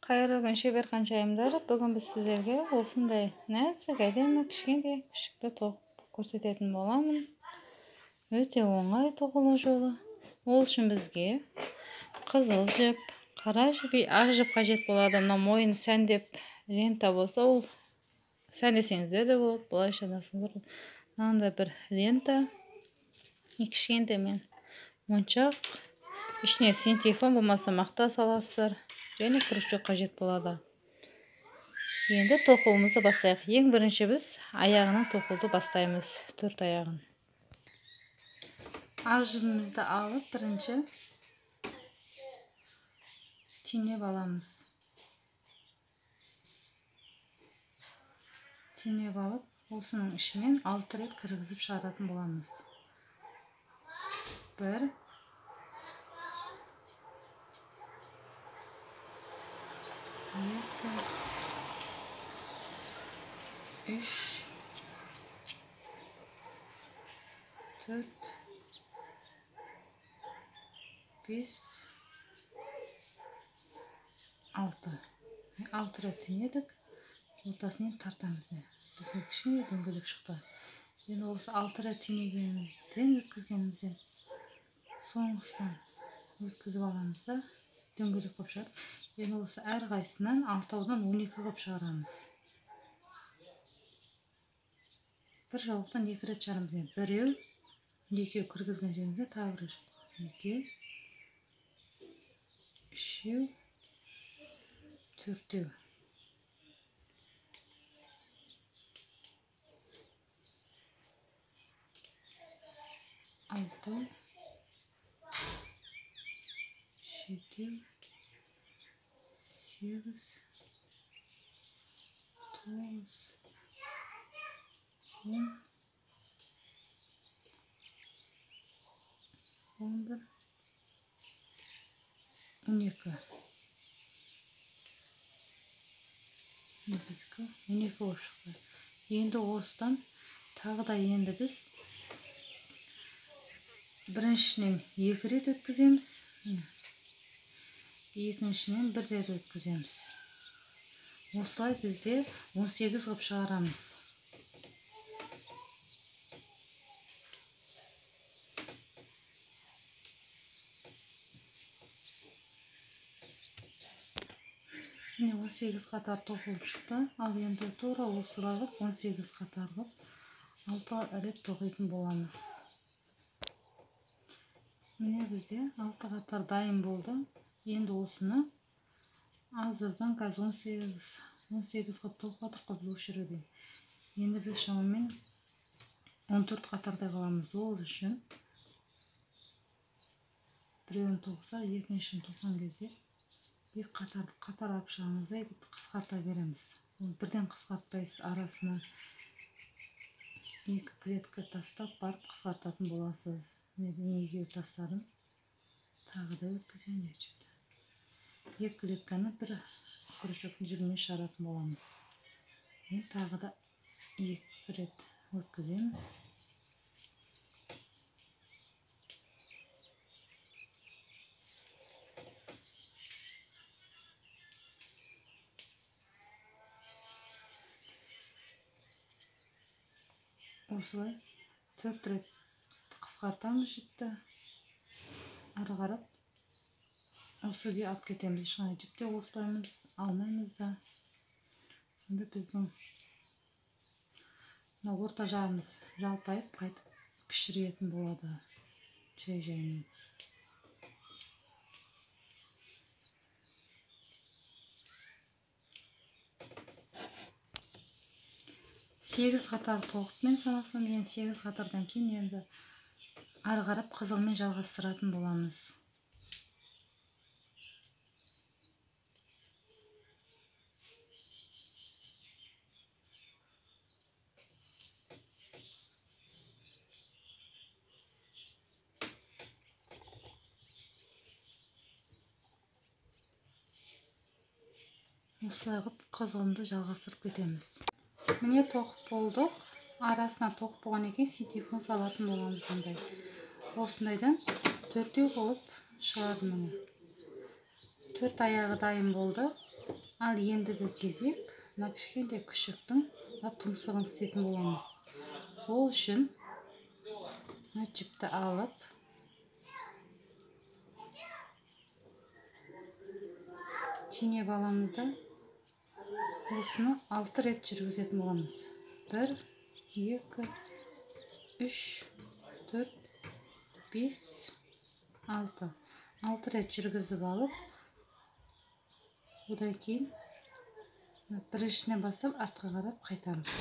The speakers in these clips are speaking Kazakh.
Қайырлы күн шебер қаншайымдар. Бүгін біз сіздерге осындай нәзік әдемі кішкентай күшікті тоқып көрсететін боламын. Өте оңай тоқылу жолы. Ол үшін бізге қызыл жіп, қара жіп, ақ жіп қажет болады. Мына мойын сәндеп лента болса, ол сәндесеңіздер де болады, былайша жасаңыздар. Мынандай бір лента, кішкентай мен моншақ, ішіне синтефон болмаса мақта саласыздар. Және крючок қажет болады. Енді тоқуымызды бастайық. Ең бірінші біз аяғынан тоқуды бастаймыз. 4 аяғын. Ақ жібімізді алып, бірінші түйнеп аламыз. Түйнеп алып, осының ішінен 6 рет кіргізіп шығаратын боламыз. 1 2 3 4 5 6 рет түйнедік. Ортасынан тартамыз. Біздің кішкене дөңгелек шықты. Енді осы 6 рет түйнегенімізден өткізгенімізден соңғысынан өткізіп аламыз да дөңгелек қылып шығарып, енді осы әрқайсысынан 6-дан 12 қылып шығарамыз. Бір жолықтан 2 рет шығарамыз. Біреу, екеу кіргізген жерімізде тағы бір жолық. 2, 3, 4. 6, 7, 8, 9, 10, 11, 12. Біздікі 12 болып шықты. Енді осыдан тағы да енді біз біріншінен 2 рет өткіземіз. Екіншінен 1 рет өткіземіз. Осылай бізде 18 қылып шығарамыз. Міне 18 қатар тоқылып шықты. Ал енді тура осылай 18 қатар қылып 6 рет тоқитын боламыз. Міне бізде 6 қатар дайын болды. Енді осыны азырдан қазір 18 қылып тоқып отырып өшіруде. Енді біз шамамен 14 қатардай қаламыз. Ол үшін біреуін тоқса, екіншісін тоққан кезде екі қатар алып шығамыз да қысқарта береміз. Бірден қысқартпайсыз, арасына 2 клетка тастап барып қысқартатын боласыз. Мен екеуі тастадым. Тағы да өткізем. 2 клетканы бір крючоктың жібімен шығаратын боламыз. Тағы да 2 рет өткіземіз. Осылай 4 рет қысқартамыз жіпті. Ары қарап осы күйі алып кетеміз. Ешқандай жіпте қоспаймыз, алмаймыз да. Сонда біздің орта жағымыз жалпайып, қайтып кішірейетін болады. Жай-жаймен. 8 қатар тоқып мен санасам, енді 8 қатардан кейін енді ары қарап қызылмен жалғастыратын боламыз. Осылай қылып қызылымды жалғастырып кетеміз. Міне тоқып болдық. Арасына тоқып болғаннан кейін синтефон салатын боламыз бұндай. Осындайдан 4 болып шығады міне. 4 аяғы дайын болды. Ал ендігі кезек мына кішкентай күшіктің тұмсығын істейтін боламыз. Ол үшін мына жіпті алып теңеп аламыз да осыны 6 рет жүргізетін боламыз. 1, 2, 3, 4, 5, 6. 6 рет жүргізіп алып, одан кейін біріншіден бастап артқа қарап қайтамыз.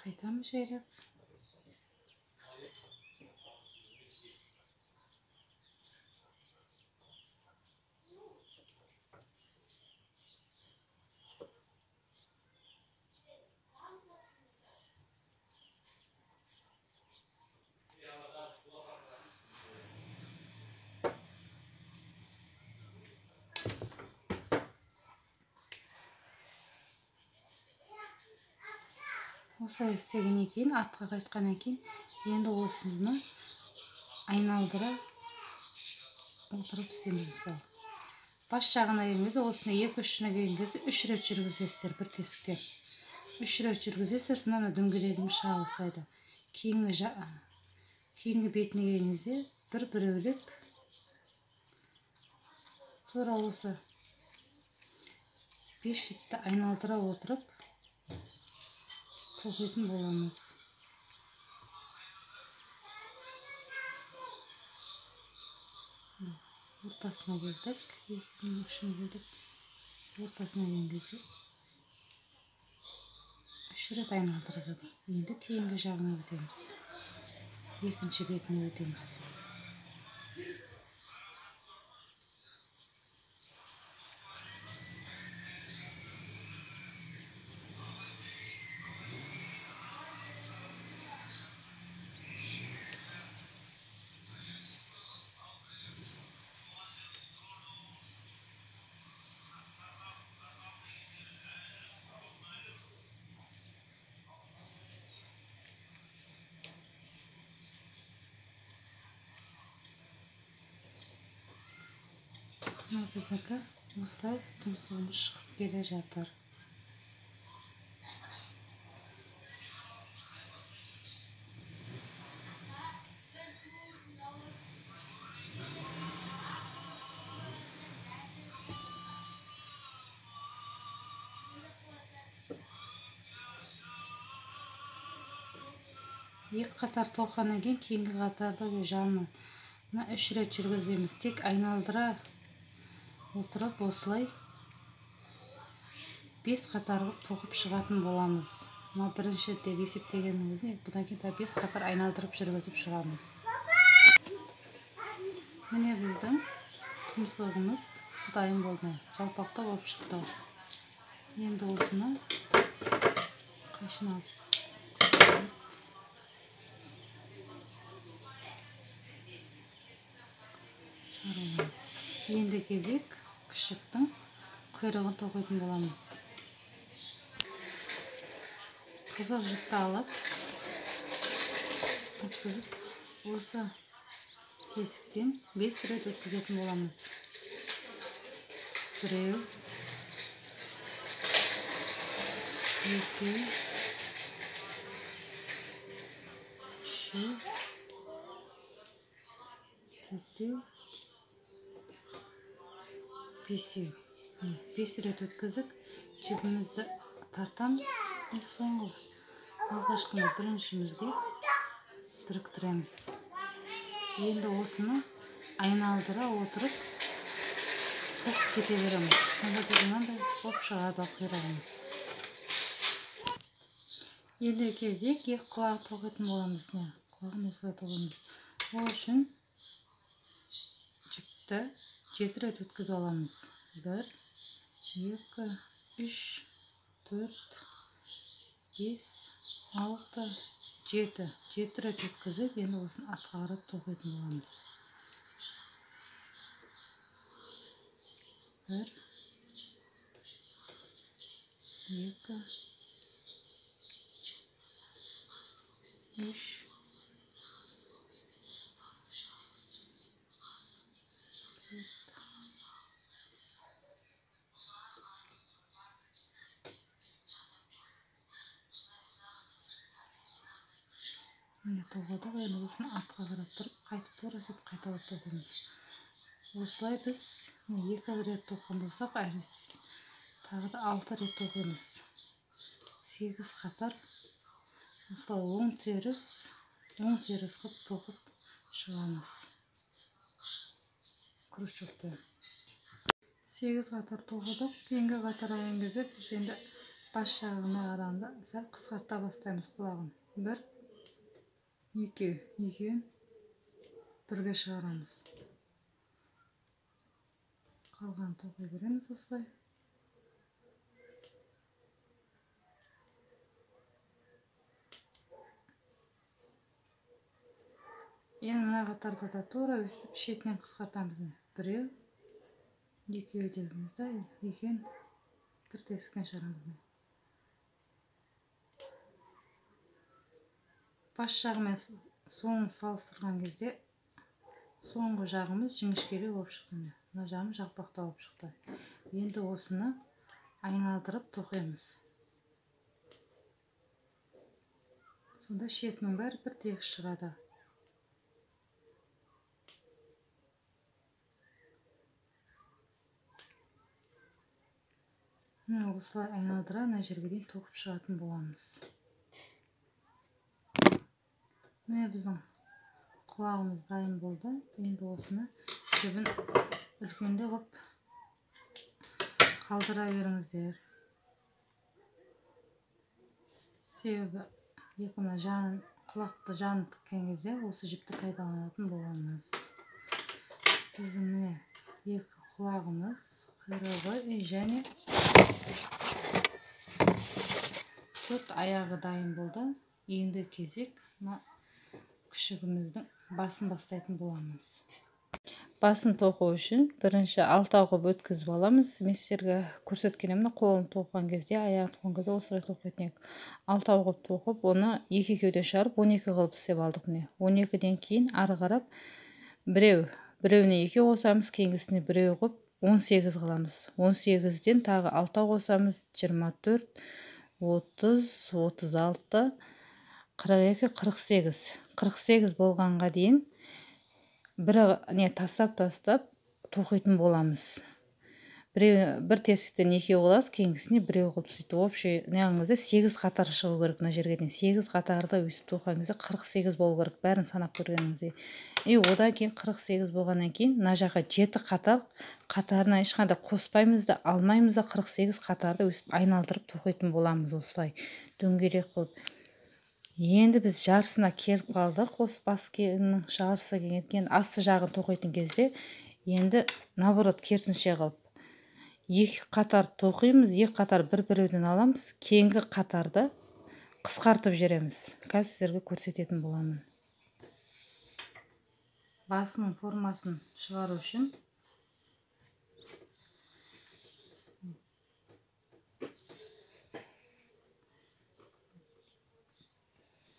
Қайтамыз жайлап. Осылай істегеннен кейін, артқа қайтқаннан кейін, енді осыны айналдыра отырып істейміз. Мысалы, бас жағына келген кезде, осыны 2-3-шіне келген кезде 3 рет жүргізесіздер бір тесіктен. 3 рет жүргізесіздер, сонда дөңгелегім шыға бастайды. Кейінгі бетіне келген кезде бір-біреулеп тура осы 5 жіпті айналдыра отырып тоқитын боламыз. Ортасына келдік, екінің ұшына келдік, ортасына келген кезде 3 рет айналдырады. Енді кейінгі жағына өтеміз. Екінші бетіне өтеміз. Біздікі осылай тұмсығымыз шығып келе жатыр. Екі қатар тоқығаннан кейін, кейінгі қатарды жанынан 3 рет жүргіземіз. Тек айналдыра отырып осылай 5 қатар тоқып шығатын боламыз. Мына бірінші деп есептегеннің өзіне, бұдан кейін 5 қатар айналдырып жүргізіп шығамыз. Міне біздің тұмсығымыз дайын болды. Жалпақтау болып шықты. Енді осыны қайшын алып шығарамыз. Енді кезек күшіктің құйрығын тоқитын боламыз. Қызыл жіпті алып, осы тесіктен 5 рет өткізетін боламыз. 1, 2, 3, 5 рет өткізіп, жібімізді тартамыз. Соңғы алғашқыны біріншімізге біріктіреміз. Енді осыны айналдыра отырып тоқып кете береміз. Сонда мынандай болып шығады құйрығымыз. Енді кезек екі құлағы тоқитын боламыз. Құлағын осылай тоқимыз. Ол үшін жіпті 7 рет өткізіп аламыз. 1, 2, 3, 4, 5, 6, 7. 7 рет өткізіп, енді осыны артқа қарап тоқитын боламыз. 1, 2, тоқыдық. Енді осыны артқа қарап тұрып, қайтып тура сөйтіп қайталап тоқимыз. Осылай біз 2 рет тоққан болсақ, тағы да 6 рет тоқимыз. 8 қатар осылай оң теріс қылып тоқып шығамыз. Крючокпен. 8 қатар тоқыдық. Кейінгі қатар аян кезде біз енді бас жағына қарағанда сәл қысқарта бастаймыз құлағын. 1, 2, екеуін бірге шығарамыз. Қалған тоқи береміз осылай. Енді мына қатарда да тура өстіп шетінен қысқартамыз. 1, 2 дегеніміз да екеуін бір тесіктен шығарамыз. Бас жағымен соңын салыстырған кезде соңғы жағымыз жіңішкелеу болып шықты. Мына жағымыз жақпақтау болып шықты. Енді осыны айналдырып тоқимыз. Сонда шетінің бәрі бір тегіс шығады. Осылай айналдыра мына жерге дейін тоқып шығатын боламыз. Міне біздің құлағымыз дайын болды. Енді осыны жібін үлкенде қылып қалдыра беріңіздер. Себебі мына жанын, құлақты жанын тіккен кезде осы жіпті пайдаланатын боламыз. Біздің міне 2 құлағымыз, құйрығы және 4 аяғы дайын болды. Енді кезек күшігіміздің басын бастайтын боламыз. Басын тоқу үшін бірінші алтауғып өткізіп аламыз. Мен сіздерге көрсеткенімді қолын тоққан кезде, аяғын тоққан кезде осылай тоқитын едік. Алтауғып тоқып, оны 2 кеуден шығарып 12 қылып істеп алдық. 12-ден кейін ары қарап біреуіне 2 қосамыз, кейінгісіне біреу қылып 18 қыламыз. 18-ден тағы алтау қосамыз, 24, 30, 36, 42, 48. 48 болғанға дейін тастап тоқитын боламыз. Бір тесіктен 2 қыласыз, кейінгісіне біреу қылып сөйтіп. Общий неғыңызда 8 қатар шығу керек мына жерге дейін. 8 қатарда өсіп тоққан кезде 48 болу керек. Бәрін санап көргеніңізде. Одан кейін 48 болғаннан кейін мына жаққа 7 қатарына ешқандай қоспаймыз да, алмаймыз да, 48 қатарды өсіп айналдырып тоқитын боламыз осылай. Дөңгелек қылып. Енді біз жарысына келіп қалдық. Осы бас киімнің жарысы келген асты жағын тоқитын кезде енді наоборот керісінше қылып 2 қатар тоқимыз, 2 қатар бір-бірден аламыз, кейінгі қатарды қысқартып жібереміз. Қазір сіздерге көрсететін боламын. Басының формасын шығару үшін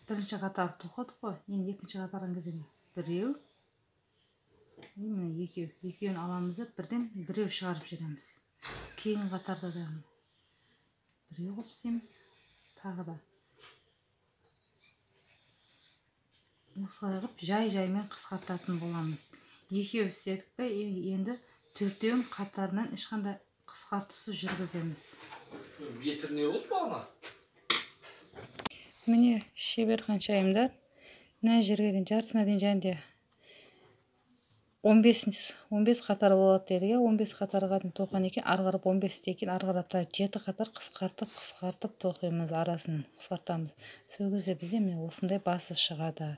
бірінші қатар тоқыдық қой, енді екінші қатардан кезде біреу, міне екеуін аламыз, бірден біреу шығарып жібереміз. Кейін қатарда да біреу қылып істейміз, тағы да. Осылай қылып жай-жаймен қысқартатын боламыз. Екеу істедік пе, енді 4-еуін қатарынан ешқандай қысқартусыз жүргіземіз. Метр не болды бағана? Міне шебер қаншайымдар, мына жерге дейін жартысына дейін және 15 қатар болады деді. 15 қатарға дейін тоққан екен, ары қарап 15-тен кейін ары қарап 7 қатар қысқартып тоқимыз, арасын қысқартамыз. Сол кезде бізде міне осындай басы шығады.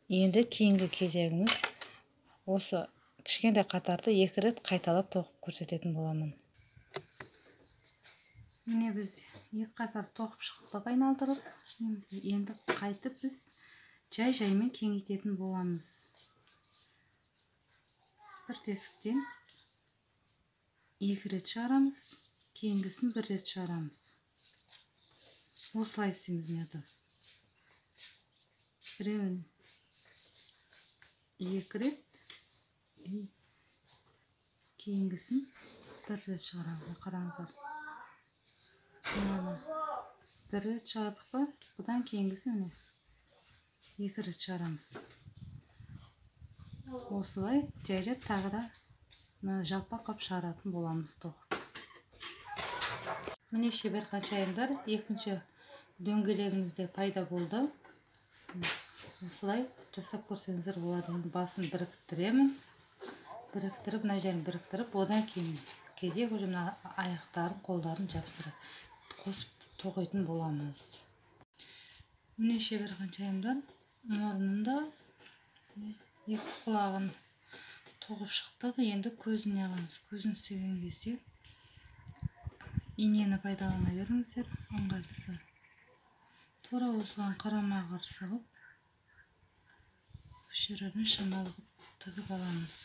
Енді кейінгі кезегіміз осы кішкентай қатарды 2 рет қайталап тоқып көрсететін боламын. Міне біз 2 қатар тоқып шықтық айналдырып. Енді қайтып біз жай-жаймен кеңейтетін боламыз. Бір тесіктен 2 рет шығарамыз, кейінгісін 1 рет шығарамыз. Осылай істейміз мені. Біреуін 2 рет, кейінгісін 1 рет шығарамыз. Қараңыздар. 1 рет шығардық па, бұдан кейінгісі міне 2 рет шығарамыз. Осылай жайлап тағы да жалпақ қап шығаратын боламыз тоқып. Міне шебер қаншайымдар, екінші дөңгелегімізде пайда болды. Осылай жасап көрсеңіздер болады. Енді басын біріктіремін. Біріктіріп, мына жерін біріктіріп, одан кейін кезек уже мына аяқтарын, қолдарын жапсырып қосып тоқитын боламыз. Міне шебер қаншайымдар, мұрнында 2 құлағын тоқып шықтық. Енді көзіне аламыз. Көзін істеген кезде инені пайдалана беріңіздер, ыңғайлысы. Тура осыған қарама қарсы қылып, үш жерін шамалы қылып тігіп аламыз.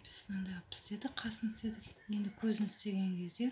Біз мынандай алып істедік, қасын істедік. Енді көзін істеген кезде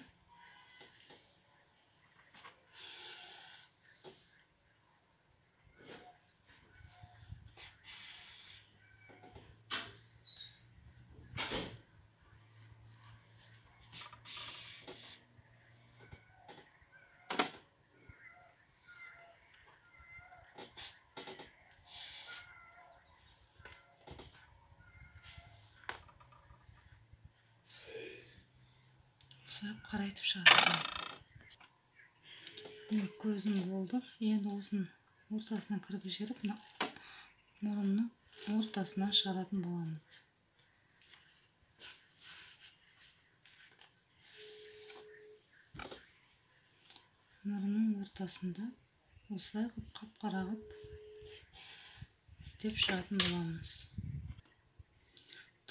қарайтып шығарып. Көзін болды. Енді осының ортасынан кіргізіп жіберіп, мұрынның ортасынан шығаратын боламыз. Мұрынның ортасында осылай қап-қара қылып істеп шығатын боламыз.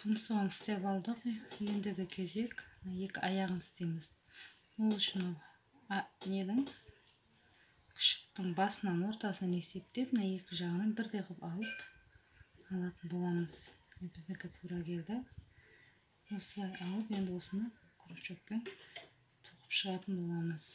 Тұмсығын істеп алдық. Ендігі кезек 2 аяғын істейміз. Ол үшін недің күшіктің басынан ортасынан есептеп, 2 жағынан бірдей қылып алып алатын боламыз. Біздікі тура келді. Осылай алып, енді осыны крючокпен тоқып шығатын боламыз.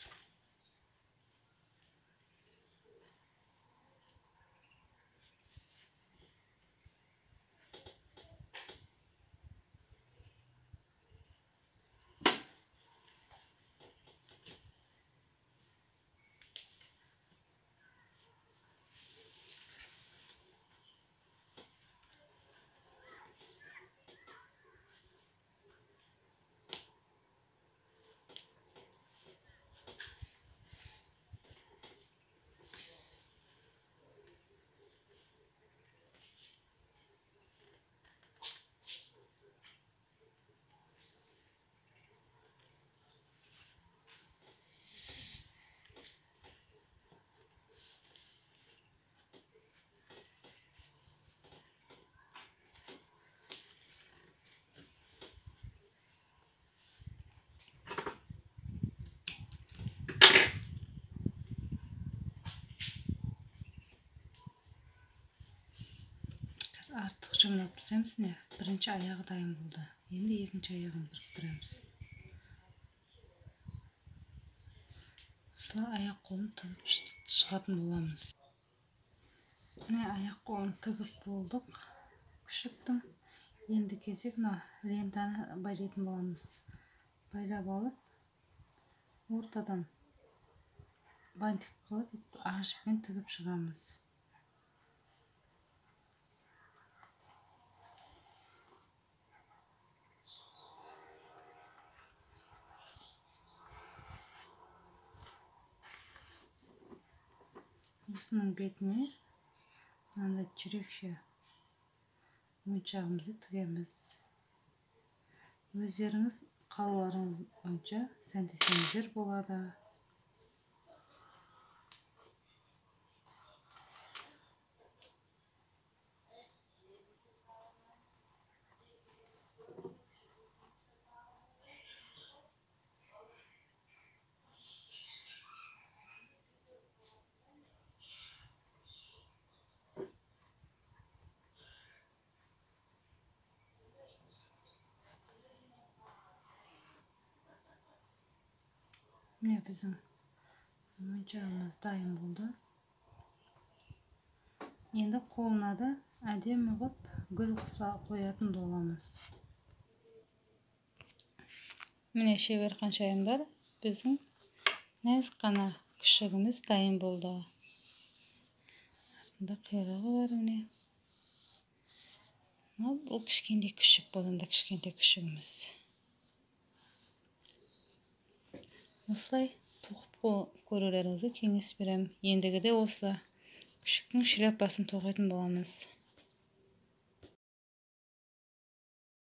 Артық жымлап түсеміз. Бірінші аяғы дайын болды. Енді екінші аяғын біріктіреміз. Осылай аяқ қолын тігіп шығатын боламыз. Міне аяқ қолын тігіп болдық. Күшіктің. Енді кезек лентаны байлайтын боламыз. Байлап алып, ортадан бантик қылып, ағашпен тігіп шығамыз. Осының бетіне мынандай жүрекше моншағымызды тігеміз. Өздеріңіз қалауларыңыз бойынша сәндесеңіздер болады. Mine bizim oyuncağımız dayım buldu. Endi қолына da әдемі қылып гүл қоятын боламыз. Міне шебер қаншайымдар, біздің нәзік қана күшігіміз дайын болды. Артында құйрығы бар міне. Бұл кішкентай күшік, бұдан да кішкентай күшігіміз. Осылай тоқып көрулеріңізге кеңес беремін. Ендігіде осы күшіктің шляпасын тоқитын боламыз.